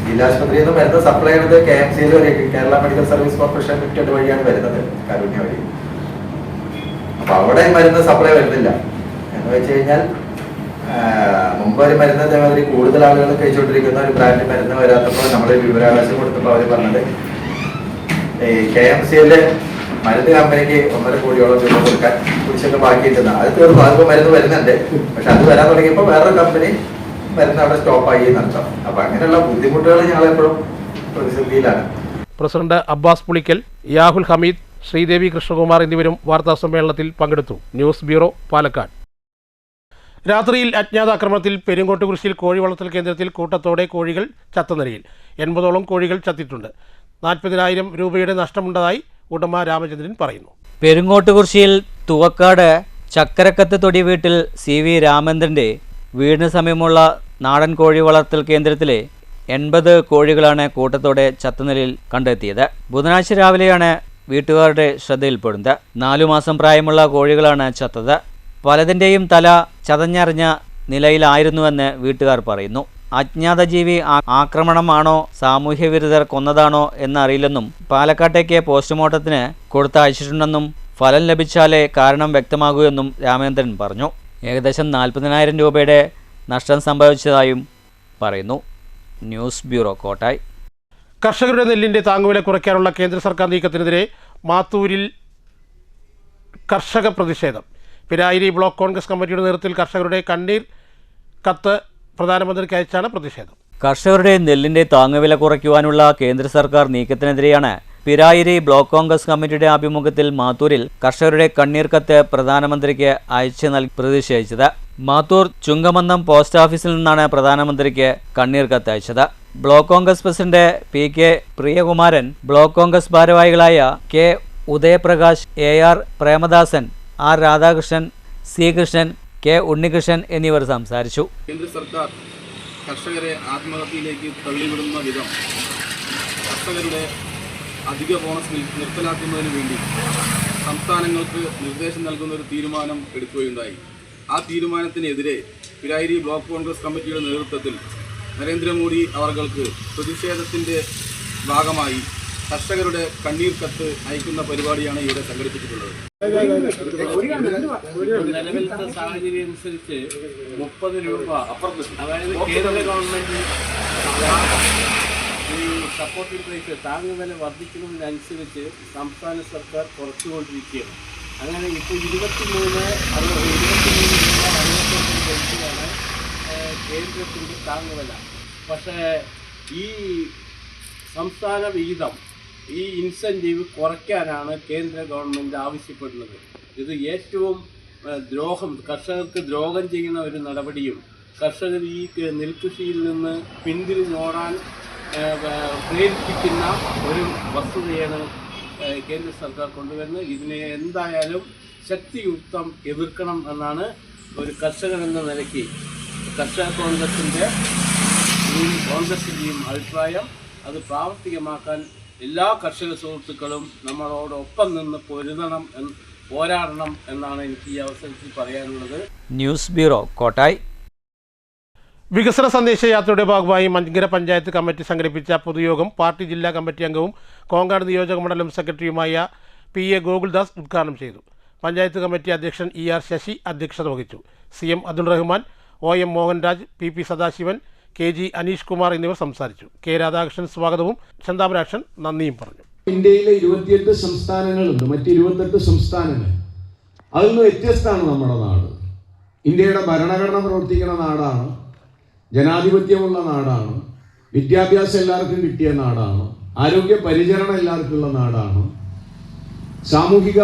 ജില്ലാശുപത്രിയിൽ നിന്ന് മരുന്ന് സപ്ലൈ ചെയ്യുന്നത് KMCL വഴി, Kerala medical service corporation limited വഴിയാണ് വരുന്നത്, കാരുണ്യ വഴി. അപ്പൊ അവിടെ മരുന്ന് സപ്ലൈ വരുന്നില്ല എന്ന് വെച്ച് കഴിഞ്ഞാൽ മുമ്പ് ഒരു മരുന്ന് അതേമാതിരി കൂടുതൽ ആളുകൾ കഴിച്ചുകൊണ്ടിരിക്കുന്ന ഒരു ബ്രാൻഡ് മരുന്ന് വരാത്തപ്പോൾ നമ്മൾ വിവരാവകാശം കൊടുത്തപ്പോൾ അവർ പറഞ്ഞത് ഈ KMCL മരുന്ന് കമ്പനിക്ക് 1.5 കോടിയോളം രൂപ കൊടുക്കാൻ കുടിശ്ശിക ബാക്കിയിട്ടുണ്ട്. അത് തീർന്നു. അതിപ്പോൾ മരുന്ന് വരുന്നുണ്ട്. പക്ഷെ അത് വരാൻ തുടങ്ങിയപ്പോൾ വേറൊരു കമ്പനി മരുന്ന് അവിടെ സ്റ്റോപ്പായി എന്നർത്ഥം. അപ്പൊ അങ്ങനെയുള്ള ബുദ്ധിമുട്ടുകൾ ഞങ്ങളെപ്പോഴും പ്രതിസന്ധിയിലാണ്. പ്രസിഡന്റ് അബ്ബാസ് പുളിക്കൽ, യാഹുൽ ഹമീദ്, ശ്രീദേവി കൃഷ്ണകുമാർ എന്നിവരും വാർത്താ സമ്മേളനത്തിൽ പങ്കെടുത്തു. News bureau, Palakkad. രാത്രിയിൽ അജ്ഞാതാക്രമണത്തിൽ പെരുങ്കോട്ടുകുരിശിൽ കോഴി വളർത്തൽ കേന്ദ്രത്തിൽ കൂട്ടത്തോടെ കോഴികൾ ചത്ത നിലയിൽ 80ഓളം കോഴികൾ ചത്തിട്ടുണ്ട്. 40,000 രൂപയുടെ നഷ്ടമുണ്ടതായി ഉടമ രാമചന്ദ്രൻ പറയുന്നു. പെരുങ്ങോട്ടുകുറിശ്ശിയിൽ തുവക്കാട് ചക്കരക്കത്ത് തൊടി വീട്ടിൽ CV രാമേന്ദ്രൻ്റെ വീടിന് സമീപമുള്ള നാടൻ കോഴി വളർത്തൽ കേന്ദ്രത്തിലെ 80 കോഴികളാണ് കൂട്ടത്തോടെ ചത്തനിലയിൽ കണ്ടെത്തിയത്. ബുധനാഴ്ച രാവിലെയാണ് വീട്ടുകാരുടെ ശ്രദ്ധയിൽപ്പെടുന്നത്. 4 മാസം പ്രായമുള്ള കോഴികളാണ് ചത്തത്. പലതിൻ്റെയും തല ചതഞ്ഞറിഞ്ഞ നിലയിലായിരുന്നുവെന്ന് വീട്ടുകാർ പറയുന്നു. അജ്ഞാത ജീവി ആക്രമണമാണോ സാമൂഹ്യ വിരുദ്ധർ കൊന്നതാണോ എന്നറിയില്ലെന്നും പാലക്കാട്ടേക്ക് പോസ്റ്റ്മോർട്ടത്തിന് കൊടുത്തയച്ചിട്ടുണ്ടെന്നും ഫലം ലഭിച്ചാലേ കാരണം വ്യക്തമാകൂ എന്നും രാമേന്ദ്രൻ പറഞ്ഞു. ഏകദേശം 40,000 രൂപയുടെ നഷ്ടം സംഭവിച്ചതായും പറയുന്നു. News bureau, Kottayi. കർഷകരുടെ നെല്ലിൻ്റെ താങ്ങുവില കുറയ്ക്കാനുള്ള കേന്ദ്ര സർക്കാർ നീക്കത്തിനെതിരെ മാത്തൂരിൽ കർഷക പ്രതിഷേധം. പിരായിരി ബ്ലോക്ക് കോൺഗ്രസ് കമ്മിറ്റിയുടെ നേതൃത്വത്തിൽ കർഷകരുടെ കണ്ണീർ കത്ത് പ്രധാനമന്ത്രിക്ക് അയച്ചാണ് പ്രതിഷേധം. കർഷകരുടെ നെല്ലിൻ്റെ താങ്ങുവില കുറയ്ക്കുവാനുള്ള കേന്ദ്ര സർക്കാർ നീക്കത്തിനെതിരെയാണ് പിരായിരി ബ്ലോക്ക് കോൺഗ്രസ് കമ്മിറ്റിയുടെ ആഭിമുഖ്യത്തിൽ മാത്തൂരിൽ കർഷകരുടെ കണ്ണീർ കത്ത് പ്രധാനമന്ത്രിക്ക് അയച്ച് നൽകി പ്രതിഷേധിച്ചത്. മാത്തൂർ ചുങ്കമന്നം പോസ്റ്റ് ഓഫീസിൽ നിന്നാണ് പ്രധാനമന്ത്രിക്ക് കണ്ണീർ കത്ത് അയച്ചത്. Block Congress president PK Priyakumaran, block Congress ഭാരവാഹികളായ K Udayaprakash, AR Premadasan, R Radhakrishnan, C Krishnan, K K Unnikrishnan എന്നിവർ സംസാരിച്ചു. കേന്ദ്ര സർക്കാർ കർഷകരെ ആത്മഹത്യയിലേക്ക് തള്ളിവിടുന്ന വിധം കർഷകരുടെ അധിക ബോണസ് നിർത്തലാക്കുന്നതിന് വേണ്ടി സംസ്ഥാനങ്ങൾക്ക് നിർദ്ദേശം നൽകുന്ന ഒരു തീരുമാനം എടുക്കുകയുണ്ടായി. ആ തീരുമാനത്തിനെതിരെ പിരായിരി ബ്ലോക്ക് കോൺഗ്രസ് കമ്മിറ്റിയുടെ നേതൃത്വത്തിൽ നരേന്ദ്രമോദി അവർക്ക് പ്രതിഷേധത്തിൻ്റെ ഭാഗമായി കർഷകരുടെ കണ്ണീർ കത്ത് അയക്കുന്ന പരിപാടിയാണ് ഇവിടെ സംഘടിപ്പിച്ചിട്ടുള്ളത്. നിലവിലത്തെ സാഹചര്യം അനുസരിച്ച് 30 രൂപ, അതായത് കേന്ദ്ര ഗവൺമെന്റ് ഈ സപ്പോർട്ടിംഗ് പ്രൈസ് താങ്ങുവില വർദ്ധിക്കുന്നതിനനുസരിച്ച് സംസ്ഥാന സർക്കാർ കുറച്ചുകൊണ്ടിരിക്കുകയാണ്. അങ്ങനെ ഇപ്പോൾ 23 രൂപ 61 പൈസയാണ് കേന്ദ്രത്തിൻ്റെ താങ്ങുവില. പക്ഷേ ഈ സംസ്ഥാന വിഹിതം, ഈ ഇൻസെൻറ്റീവ് കുറയ്ക്കാനാണ് കേന്ദ്ര ഗവൺമെൻറ് ആവശ്യപ്പെടുന്നത്. ഇത് ഏറ്റവും കർഷകർക്ക് ദ്രോഹം ചെയ്യുന്ന ഒരു നടപടിയും കർഷകർ ഈ നെൽകൃഷിയിൽ നിന്ന് പിന്തിരിഞ്ഞോടാൻ പ്രേരിപ്പിക്കുന്ന ഒരു വസ്തുതയാണ് കേന്ദ്ര സർക്കാർ കൊണ്ടുവരുന്നത്. ഇതിനെ എന്തായാലും ശക്തിയുക്തം എതിർക്കണം എന്നാണ് ഒരു കർഷകൻ എന്ന നിലയ്ക്ക് കർഷക കോൺഗ്രസിൻ്റെയും അഭിപ്രായം. അത് പ്രാവർത്തികമാക്കാൻ എല്ലാ കർഷക സുഹൃത്തുക്കളും നമ്മളോടൊപ്പം നിന്ന് പോരാടണം എന്നാണ് എനിക്ക് ഈ അവസരത്തിൽ പറയാനുള്ളത്. News bureau, Kottayi. വികസന സന്ദേശയാത്രയുടെ ഭാഗമായി മഞ്ചിങ്കര പഞ്ചായത്ത് കമ്മിറ്റി സംഘടിപ്പിച്ച പൊതുയോഗം പാർട്ടി ജില്ലാ കമ്മിറ്റി അംഗവും കോങ്ങാട് നിയോജക മണ്ഡലം സെക്രട്ടറിയുമായ PA ഗോകുൽദാസ് ഉദ്ഘാടനം ചെയ്തു. പഞ്ചായത്ത് കമ്മിറ്റി അധ്യക്ഷൻ ER ശശി അധ്യക്ഷത വഹിച്ചു. CM Abdul Rahman, OM Mohanraj, PP Sadasivan, KG Aneesh Kumar എന്നിവർ സംസാരിച്ചു. K രാധാകൃഷ്ണൻ സ്വാഗതവും ചന്താമരാക്ഷൻ നന്ദിയും പറഞ്ഞു. ഇന്ത്യയിലെ 28 സംസ്ഥാനങ്ങളുണ്ട്, മറ്റ് 28 സംസ്ഥാനങ്ങൾ. അതിൽ നിന്ന് വ്യത്യസ്തമാണ് നമ്മുടെ നാട്. ഇന്ത്യയുടെ ഭരണഘടന പ്രവർത്തിക്കുന്ന നാടാണ്, ജനാധിപത്യമുള്ള നാടാണ്, വിദ്യാഭ്യാസം എല്ലാവർക്കും കിട്ടിയ നാടാണ്, ആരോഗ്യ പരിചരണം എല്ലാവർക്കുള്ള നാടാണ്, സാമൂഹിക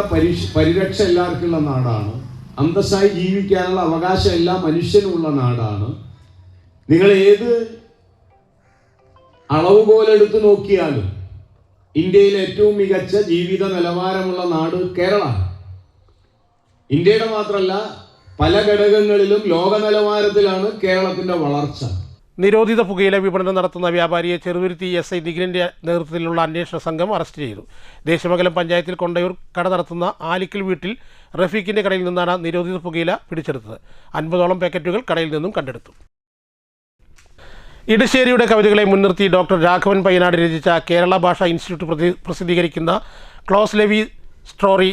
പരിരക്ഷ എല്ലാവർക്കുള്ള നാടാണ്, അന്തസ്സായി ജീവിക്കാനുള്ള അവകാശം എല്ലാ മനുഷ്യനുമുള്ള നാടാണ്. നിങ്ങൾ ഏത് അളവുകോലെടുത്ത് നോക്കിയാലും ഇന്ത്യയിലെ ഏറ്റവും മികച്ച ജീവിത നിലവാരമുള്ള നാട് കേരളമാണ്. ഇന്ത്യയുടെ മാത്രമല്ല, പല ഘടകങ്ങളിലും ലോക നിലവാരത്തിലാണ് കേരളത്തിന്റെ വളർച്ച. നിരോധിത പുകയില വിപണനം നടത്തുന്ന വ്യാപാരിയെ ചെറുതുരുത്തി SI നിഖിലിൻ്റെ നേതൃത്വത്തിലുള്ള അന്വേഷണ സംഘം അറസ്റ്റ് ചെയ്തു. ദേശമംഗലം പഞ്ചായത്തിൽ കൊണ്ടയൂർ കട നടത്തുന്ന ആലിക്കൽ വീട്ടിൽ റഫീഖിൻ്റെ കടയിൽ നിന്നാണ് നിരോധിത പുകയില പിടിച്ചെടുത്തത്. 50ഓളം പാക്കറ്റുകൾ കടയിൽ നിന്നും കണ്ടെടുത്തു. ഇടശ്ശേരിയുടെ കവിതകളെ മുൻനിർത്തി ഡോക്ടർ രാഘവൻ പയ്യനാട് രചിച്ച കേരള ഭാഷാ ഇൻസ്റ്റിറ്റ്യൂട്ട് പ്രസിദ്ധീകരിക്കുന്ന ക്ലോസ് ലെവി സ്റ്റോറി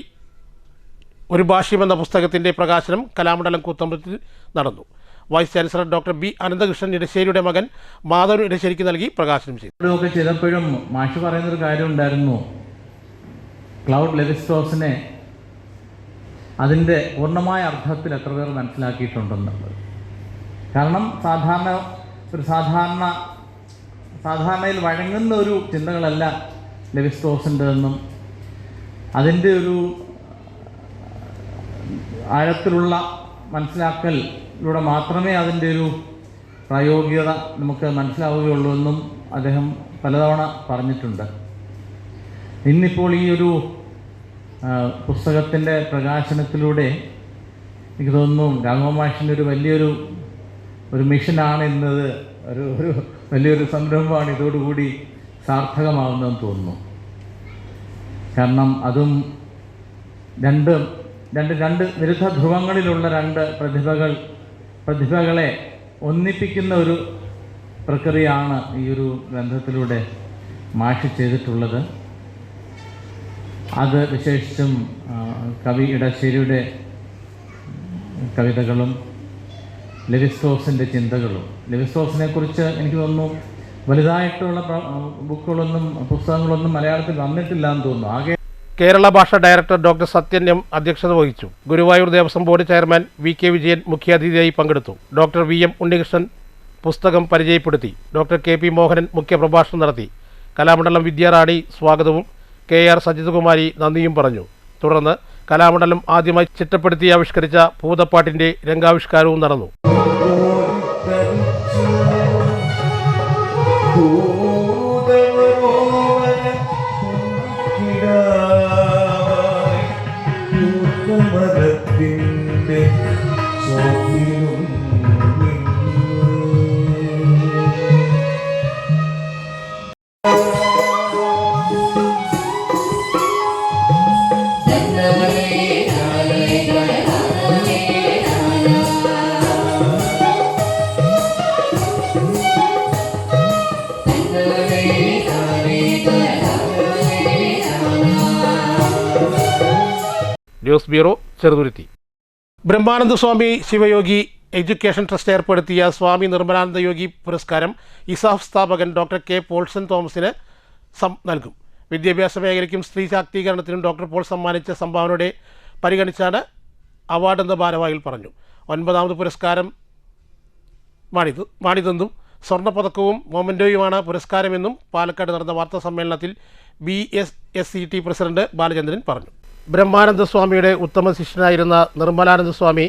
ഒരു ഭാഷ്യം എന്ന പുസ്തകത്തിൻ്റെ പ്രകാശനം കലാമണ്ഡലം കൂത്തമ്പലത്തിൽ നടന്നു. Vice chancellor doctor B Ananthakrishnan ഇടശ്ശേരിയുടെ മകൻ മാധവൻ ഇടശ്ശേരിക്ക് നൽകി പ്രകാശനം ചെയ്തു. ഒക്കെ ചെയ്തപ്പോഴും മാഷ് പറയുന്നൊരു കാര്യം ഉണ്ടായിരുന്നു, ക്ലൗഡ് ലെവിസ്ട്രോസിനെ അതിൻ്റെ പൂർണ്ണമായ അർത്ഥത്തിൽ എത്ര പേർ മനസ്സിലാക്കിയിട്ടുണ്ടെന്നുള്ളത്. കാരണം സാധാരണയിൽ വഴങ്ങുന്ന ഒരു ചിന്തകളല്ല ലെവിസ്ട്രോസിൻ്റെതെന്നും അതിൻ്റെ ഒരു ആഴത്തിലുള്ള മനസ്സിലാക്കലിലൂടെ മാത്രമേ അതിൻ്റെ ഒരു പ്രായോഗികത നമുക്ക് മനസ്സിലാവുകയുള്ളൂ എന്നും അദ്ദേഹം പലതവണ പറഞ്ഞിട്ടുണ്ട്. ഇന്നിപ്പോൾ ഈ ഒരു പുസ്തകത്തിൻ്റെ പ്രകാശനത്തിലൂടെ എനിക്ക് തോന്നുന്നു രാഘവ മാഷിൻ്റെ ഒരു വലിയൊരു മിഷനാണ് എന്നത്, ഒരു വലിയൊരു സംരംഭമാണ് ഇതോടുകൂടി സാർത്ഥകമാവുന്നതെന്ന് തോന്നുന്നു. കാരണം അതും രണ്ട് വിരുദ്ധ ധ്രുവങ്ങളിലുള്ള രണ്ട് പ്രതിഭകളെ ഒന്നിപ്പിക്കുന്ന ഒരു പ്രക്രിയയാണ് ഈ ഒരു ഗ്രന്ഥത്തിലൂടെ മാഷ് ചെയ്തിട്ടുള്ളത്. അത് വിശേഷിച്ചും കവി ഇടശ്ശേരിയുടെ കവിതകളും ലെവിസ്ട്രോസിൻ്റെ ചിന്തകളും. ലെവിസ്ട്രോസിനെ കുറിച്ച് എനിക്ക് തോന്നുന്നു വലുതായിട്ടുള്ള പുസ്തകങ്ങളൊന്നും മലയാളത്തിൽ വന്നിട്ടില്ല എന്ന് തോന്നുന്നു. ആകെ കേരള ഭാഷാ ഡയറക്ടർ ഡോക്ടർ സത്യൻ M അധ്യക്ഷത വഹിച്ചു. Guruvayur Devaswom board chairman VK Vijayan മുഖ്യാതിഥിയായി പങ്കെടുത്തു. ഡോക്ടർ VM ഉണ്ണികൃഷ്ണൻ പുസ്തകം പരിചയപ്പെടുത്തി. ഡോക്ടർ KP മോഹനൻ മുഖ്യപ്രഭാഷണം നടത്തി. കലാമണ്ഡലം വിദ്യാറാണി സ്വാഗതവും KR സജിതകുമാരി നന്ദിയും പറഞ്ഞു. തുടർന്ന് കലാമണ്ഡലം ആദ്യമായി ചിട്ടപ്പെടുത്തി ആവിഷ്കരിച്ച ഭൂതപ്പാട്ടിൻ്റെ രംഗാവിഷ്കാരവും നടന്നു. മരത്തിൻ്റെ ന്യൂസ് ബ്യൂറോ, ചെറുതുരുത്തി. ബ്രഹ്മാനന്ദ സ്വാമി ശിവയോഗി എഡ്യൂക്കേഷൻ ട്രസ്റ്റ് ഏർപ്പെടുത്തിയ സ്വാമി നിർമ്മലാനന്ദ യോഗി പുരസ്കാരം ഇസാഫ് സ്ഥാപകൻ ഡോക്ടർ കെ പോൾസൺ തോമസിന് നൽകും. വിദ്യാഭ്യാസ മേഖലയ്ക്കും സ്ത്രീ ശാക്തീകരണത്തിനും ഡോക്ടർ പോൾ സമ്മാനിച്ച സംഭാവനയോടെ പരിഗണിച്ചാണ് അവാർഡെന്ന് ഭാരവാഹികൾ പറഞ്ഞു. 9ാമത് പുരസ്കാരം മാണിതെന്നും സ്വർണ്ണപ്പതക്കവും മൊമെൻറ്റോയുമാണ് പുരസ്കാരമെന്നും പാലക്കാട് നടന്ന വാർത്താ സമ്മേളനത്തിൽ BSSCT പ്രസിഡന്റ് ബാലചന്ദ്രൻ പറഞ്ഞു. ബ്രഹ്മാനന്ദ സ്വാമിയുടെ ഉത്തമ ശിഷ്യനായിരുന്ന നിർമ്മലാനന്ദ സ്വാമി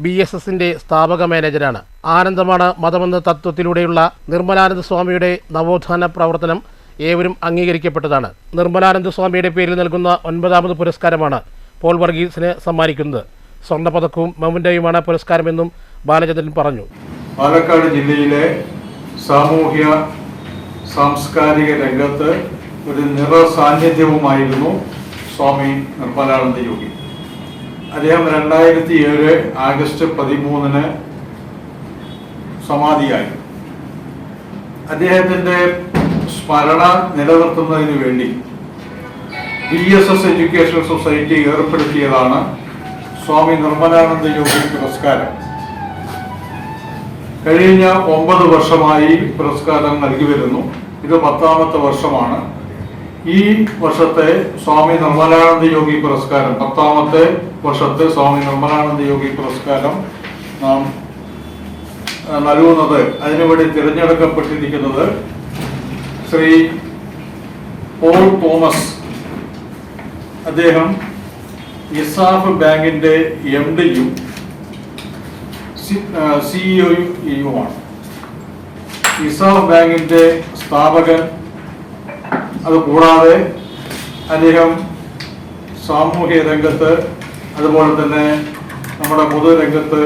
BSSന്റെ സ്ഥാപക മാനേജരാണ്. ആനന്ദമാണ് മതമെന്ന തത്വത്തിലൂടെയുള്ള നിർമ്മലാനന്ദ സ്വാമിയുടെ നവോത്ഥാന പ്രവർത്തനം ഏവരും അംഗീകരിക്കപ്പെട്ടതാണ്. നിർമ്മലാനന്ദ സ്വാമിയുടെ പേരിൽ നൽകുന്ന 9ാമത് പുരസ്കാരമാണ് പോൾ വർഗീസിന് സമ്മാനിക്കുന്നത്. സ്വർണ്ണപ്പതക്കവും മൊമെൻറ്റോയുമാണ് പുരസ്കാരമെന്നും ബാലചന്ദ്രൻ പറഞ്ഞു. പാലക്കാട് ജില്ലയിലെ സാമൂഹ്യ സാംസ്കാരിക രംഗത്ത് ഒരു നിറസാന്നിധ്യവുമായിരുന്നു സ്വാമി നിർമ്മലാനന്ദ യോഗി. അദ്ദേഹം 2007 ആഗസ്റ്റ് 13 സമാധിയായി. അദ്ദേഹത്തിൻ്റെ സ്മരണ നിലനിർത്തുന്നതിന് വേണ്ടി BSS എഡ്യൂക്കേഷണൽ സൊസൈറ്റി ഏർപ്പെടുത്തിയതാണ് സ്വാമി നിർമ്മലാനന്ദ യോഗി പുരസ്കാരം. കഴിഞ്ഞ 9 വർഷമായി പുരസ്കാരം നൽകി വരുന്നു. ഇത് 10ാമത്തെ വർഷമാണ്. ഈ വർഷത്തെ സ്വാമി നിർമ്മലാനന്ദ യോഗി പുരസ്കാരം 10ാമത്തെ വർഷത്തെ സ്വാമി നിർമ്മലാനന്ദ യോഗി പുരസ്കാരം നാം നൽകുന്നത്, അതിനുവേണ്ടി തിരഞ്ഞെടുക്കപ്പെട്ടിരിക്കുന്നത് ശ്രീ പോൾ തോമസ്. അദ്ദേഹം ഇസാഫ് ബാങ്കിന്റെ MDയും CEOയുമാണ്. ഇസാഫ് ബാങ്കിന്റെ സ്ഥാപകൻ. അതുകൂടാതെ അദ്ദേഹം സാമൂഹ്യ രംഗത്ത് അതുപോലെ തന്നെ നമ്മുടെ പൊതുരംഗത്ത്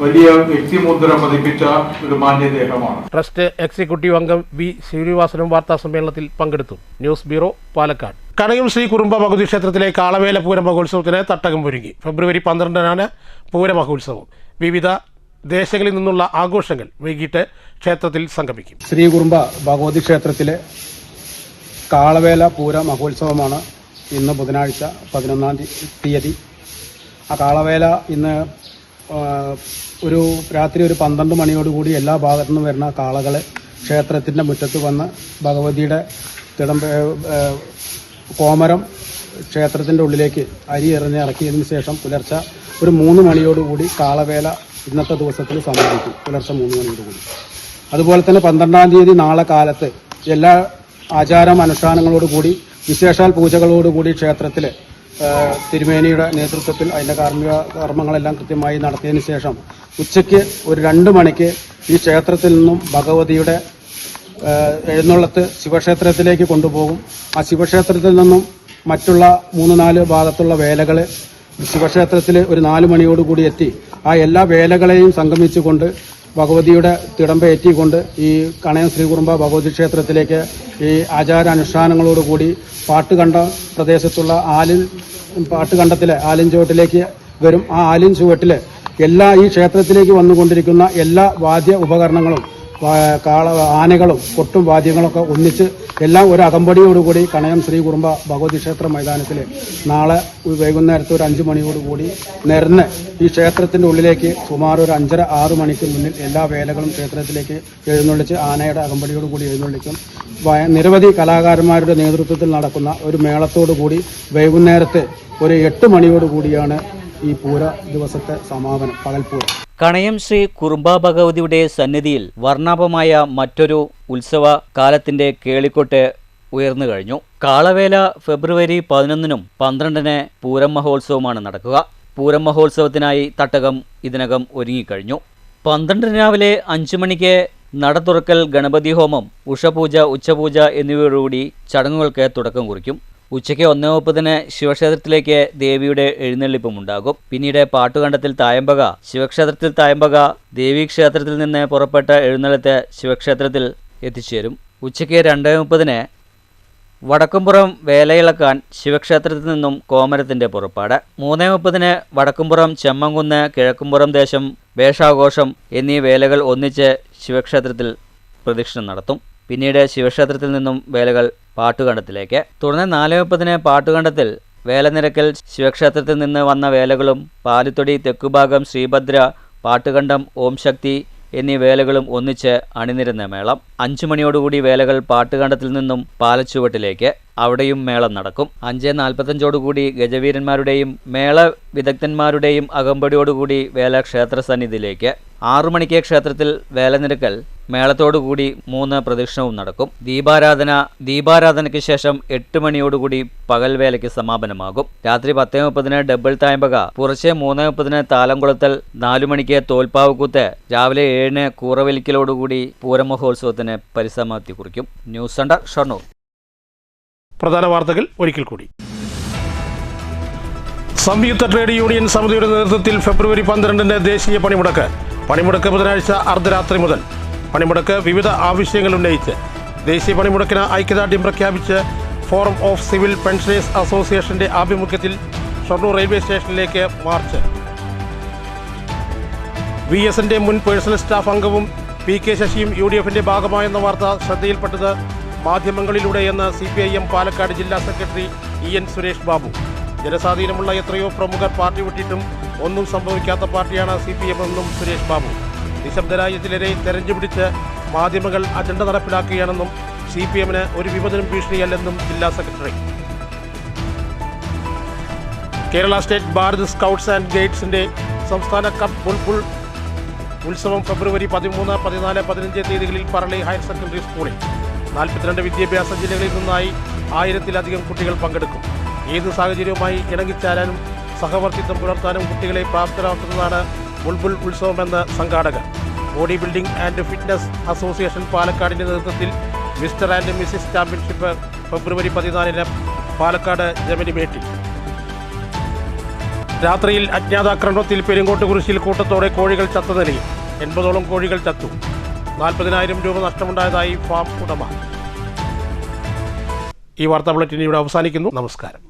വലിയ വ്യക്തിമുദ്ര പതിപ്പിച്ച ഒരു മാന്യദേഹമാണ്. ട്രസ്റ്റ് എക്സിക്യൂട്ടീവ് അംഗം V. ശ്രീനിവാസനും വാർത്താ സമ്മേളനത്തിൽ പങ്കെടുത്തു. News bureau, Palakkad. കണയം ശ്രീ കുറുമ്പ ഭഗവതി ക്ഷേത്രത്തിലെ കാളവേല പൂര മഹോത്സവത്തിന് തട്ടകം ഒരുങ്ങി. ഫെബ്രുവരി 12 പൂര മഹോത്സവം. വിവിധ ദേശങ്ങളിൽ നിന്നുള്ള ആഘോഷങ്ങൾ വൈകിട്ട് ക്ഷേത്രത്തിൽ സംഗമിക്കും. ശ്രീ കുറുമ്പ ഭഗവതി ക്ഷേത്രത്തിലെ കാളവേല പൂര മഹോത്സവമാണ് ഇന്ന് ബുധനാഴ്ച 11-ാം തീയതി. ആ കാളവേല ഇന്ന് ഒരു രാത്രി 12 മണിയോടുകൂടി എല്ലാ ഭാഗത്തു നിന്നും വരുന്ന കാളകൾ ക്ഷേത്രത്തിൻ്റെ മുറ്റത്ത് വന്ന് ഭഗവതിയുടെ കോമരം ക്ഷേത്രത്തിൻ്റെ ഉള്ളിലേക്ക് അരി എറിഞ്ഞ് ഇറക്കിയതിന് ശേഷം പുലർച്ചെ ഒരു 3 മണിയോടുകൂടി കാളവേല ഇന്നത്തെ ദിവസത്തിൽ സമാപിക്കും. പുലർച്ചെ 3 മണിയോടുകൂടി. അതുപോലെ തന്നെ 12-ാം തീയതി നാളെ കാലത്ത് എല്ലാ ആചാരം അനുഷ്ഠാനങ്ങളോടുകൂടി വിശേഷാൽ പൂജകളോടുകൂടി ക്ഷേത്രത്തിൽ തിരുമേനിയുടെ നേതൃത്വത്തിൽ അതിൻ്റെ കർമ്മങ്ങളെല്ലാം കൃത്യമായി നടത്തിയതിന് ശേഷം ഉച്ചയ്ക്ക് ഒരു 2 മണിക്ക് ഈ ക്ഷേത്രത്തിൽ നിന്നും ഭഗവതിയുടെ എഴുന്നള്ളത്ത് ശിവക്ഷേത്രത്തിലേക്ക് കൊണ്ടുപോകും. ആ ശിവക്ഷേത്രത്തിൽ നിന്നും മറ്റുള്ള 3-4 ഭാഗത്തുള്ള വേലകൾ ശിവക്ഷേത്രത്തിൽ ഒരു 4 മണിയോടുകൂടി എത്തി ആ എല്ലാ വേലകളെയും സംഗമിച്ചുകൊണ്ട് ഭഗവതിയുടെ തിടമ്പേറ്റിക്കൊണ്ട് ഈ കണയം ശ്രീകുറുമ്പ ഭഗവതി ക്ഷേത്രത്തിലേക്ക് ഈ ആചാരാനുഷ്ഠാനങ്ങളോടുകൂടി പാട്ടുകണ്ട പ്രദേശത്തുള്ള പാട്ടുകണ്ടത്തിലെ ആലിൻ ചുവട്ടിലേക്ക് വരും. ആ ആലിൻ ചുവട്ടിൽ ഈ ക്ഷേത്രത്തിലേക്ക് വന്നുകൊണ്ടിരിക്കുന്ന എല്ലാ വാദ്യ ഉപകരണങ്ങളും ആനകളും കൊട്ടും വാദ്യങ്ങളൊക്കെ ഒന്നിച്ച് എല്ലാം ഒരു അകമ്പടിയോടുകൂടി കണയം ശ്രീ കുറുമ്പ ഭഗവതി ക്ഷേത്ര മൈതാനത്തിൽ നാളെ വൈകുന്നേരത്ത് ഒരു 5 മണിയോടുകൂടി നിരന്ന് ഈ ക്ഷേത്രത്തിൻ്റെ ഉള്ളിലേക്ക് സുമാർ ഒരു 5:30-6 മണിക്ക് മുന്നിൽ എല്ലാ വേലകളും ക്ഷേത്രത്തിലേക്ക് എഴുന്നള്ളിച്ച് ആനയുടെ അകമ്പടിയോടുകൂടി എഴുന്നള്ളിക്കും. നിരവധി കലാകാരന്മാരുടെ നേതൃത്വത്തിൽ നടക്കുന്ന ഒരു മേളത്തോടുകൂടി വൈകുന്നേരത്ത് ഒരു 8 മണിയോടുകൂടിയാണ് ഈ പൂര ദിവസത്തെ സമാപനം, പകൽപ്പൂരം. കണയം ശ്രീ കുറുമ്പ ഭഗവതിയുടെ സന്നിധിയിൽ വർണ്ണാഭമായ മറ്റൊരു ഉത്സവ കാലത്തിന്റെ കേളിക്കൊട്ട് ഉയർന്നു കഴിഞ്ഞു. കാളവേല ഫെബ്രുവരി 11-നും 12-ന് പൂരം മഹോത്സവമാണ് നടക്കുക. പൂരം മഹോത്സവത്തിനായി തട്ടകം ഇതിനകം ഒരുങ്ങിക്കഴിഞ്ഞു. 12 രാവിലെ 5 മണിക്ക് നട തുറക്കൽ, ഗണപതി ഹോമം, ഉഷപൂജ, ഉച്ചപൂജ എന്നിവയോടുകൂടി ചടങ്ങുകൾക്ക് തുടക്കം കുറിക്കും. ഉച്ചയ്ക്ക് 1:30 ശിവക്ഷേത്രത്തിലേക്ക് ദേവിയുടെ എഴുന്നള്ളിപ്പുമുണ്ടാകും. പിന്നീട് പാട്ടുകണ്ടത്തിൽ തായമ്പക, ശിവക്ഷേത്രത്തിൽ തായമ്പക, ദേവീക്ഷേത്രത്തിൽ നിന്ന് പുറപ്പെട്ട എഴുന്നള്ളത്ത് ശിവക്ഷേത്രത്തിൽ എത്തിച്ചേരും. ഉച്ചയ്ക്ക് 2:30 വടക്കുംപുറം വേലയിളക്കാൻ ശിവക്ഷേത്രത്തിൽ നിന്നും കോമരത്തിൻ്റെ പുറപ്പാട്. 3:30 വടക്കുംപുറം ചെമ്മങ്കുന്ന്, കിഴക്കുംപുറം ദേശം, വേഷാഘോഷം എന്നീ വേലകൾ ഒന്നിച്ച് ശിവക്ഷേത്രത്തിൽ പ്രദക്ഷിണം നടത്തും. പിന്നീട് ശിവക്ഷേത്രത്തിൽ നിന്നും വേലകൾ പാട്ടുകണ്ടത്തിലേക്ക്. തുടർന്ന് 4:30 പാട്ടുകണ്ടത്തിൽ വേലനിരക്കൽ ശിവക്ഷേത്രത്തിൽ നിന്ന് വന്ന വേലകളും പാലിത്തൊടി, തെക്കുഭാഗം, ശ്രീഭദ്ര, പാട്ടുകണ്ടം, ഓം ശക്തി എന്നീ വേലകളും ഒന്നിച്ച് അണിനിരന്ന മേളം. 5 മണിയോടുകൂടി വേലകൾ പാട്ടുകണ്ടത്തിൽ നിന്നും പാലച്ചുവട്ടിലേക്ക്. അവിടെയും മേളം നടക്കും. 5:45 ഗജവീരന്മാരുടെയും മേള വിദഗ്ധന്മാരുടെയും അകമ്പടിയോടുകൂടി വേല ക്ഷേത്രസന്നിധിയിലേക്ക്. 6 മണിക്ക് ക്ഷേത്രത്തിൽ വേലനിരക്കൽ മേളത്തോടുകൂടി 3 പ്രദക്ഷിണവും നടക്കും. ദീപാരാധനയ്ക്ക് ശേഷം 8 മണിയോടുകൂടി പകൽവേലയ്ക്ക് സമാപനമാകും. രാത്രി 10:30 ഡബിൾ തായമ്പക, പുറച്ചെ 3:30 താലംകുളത്തൽ, 4 മണിക്ക് തോൽപ്പാവുകൂത്ത്, രാവിലെ 7 കൂറവലിക്കലോടുകൂടി പൂരമഹോത്സവത്തിന് പരിസമാപ്തി കുറിക്കും. News centre, Shoranur. പ്രധാന വാർത്തകൾ ഒരിക്കൽ കൂടി. സംയുക്ത ട്രേഡ് യൂണിയൻ സമിതിയുടെ നേതൃത്വത്തിൽ ഫെബ്രുവരി 12 ദേശീയ പണിമുടക്ക്. പണിമുടക്ക് ബുധനാഴ്ച അർദ്ധരാത്രി മുതൽ. പണിമുടക്ക് വിവിധ ആവശ്യങ്ങൾ ഉന്നയിച്ച്. ദേശീയ പണിമുടക്കിന് ഐക്യദാർഢ്യം പ്രഖ്യാപിച്ച് ഫോറം ഓഫ് സിവിൽ പെൻഷനേഴ്സ് അസോസിയേഷന്റെ ആഭിമുഖ്യത്തിൽ ഷൊർണൂർ റെയിൽവേ സ്റ്റേഷനിലേക്ക് മാർച്ച്. VSന്റെ മുൻ പേഴ്സണൽ സ്റ്റാഫ് അംഗവും PK ശശിയും UDFന്റെ ഭാഗമായെന്ന വാർത്ത ശ്രദ്ധയിൽപ്പെട്ടത് മാധ്യമങ്ങളിലൂടെയെന്ന് CPIM പാലക്കാട് ജില്ലാ സെക്രട്ടറി EN സുരേഷ് ബാബു. ജനസ്വാധീനമുള്ള എത്രയോ പ്രമുഖർ പാർട്ടി വിട്ടിട്ടും ഒന്നും സംഭവിക്കാത്ത പാർട്ടിയാണ് CPM എന്നും സുരേഷ് ബാബു. നിശബ്ദരായ ചിലരെ തെരഞ്ഞുപിടിച്ച് മാധ്യമങ്ങൾ അജണ്ട നടപ്പിലാക്കുകയാണെന്നും CPMന് ഒരു വിഭജനം ഭീഷണിയല്ലെന്നും ജില്ലാ secretary. Kerala state Bharat scouts and ഗൈഡ്സിന്റെ സംസ്ഥാന കപ്പ് ബുൾബുൾ ഉത്സവം ഫെബ്രുവരി 13, 14, 15 തീയതികളിൽ പറളി ഹയർ സെക്കൻഡറി സ്കൂളിൽ. 42 വിദ്യാഭ്യാസ ജില്ലകളിൽ നിന്നായി 1000-ലധികം കുട്ടികൾ പങ്കെടുക്കും. ഏത് സാഹചര്യവുമായി ഇണങ്ങിച്ചേരാനും സഹവർത്തിത്വം പുലർത്താനും കുട്ടികളെ പ്രാപ്തരാക്കുന്നതാണ് ബുൾബുൾ ഉത്സവമെന്ന് സംഘാടകർ. Body building and fitness association പാലക്കാടിന്റെ നേതൃത്വത്തിൽ Mr and Mrs championship February 14 Palakkad ജമനിമേട്ടിൽ. രാത്രിയിൽ അജ്ഞാതാക്രമണത്തിൽ പെരുങ്കോട്ടുകുരിശിൽ കൂട്ടത്തോടെ കോഴികൾ ചത്ത നിലയിൽ. 80ഓളം കോഴികൾ ചത്തു. 40,000 രൂപ നഷ്ടമുണ്ടായതായി ഫാം ഉടമ. ഈ വാർത്താ ബുള്ളറ്റിൻ ഇവിടെ അവസാനിക്കുന്നു. നമസ്കാരം.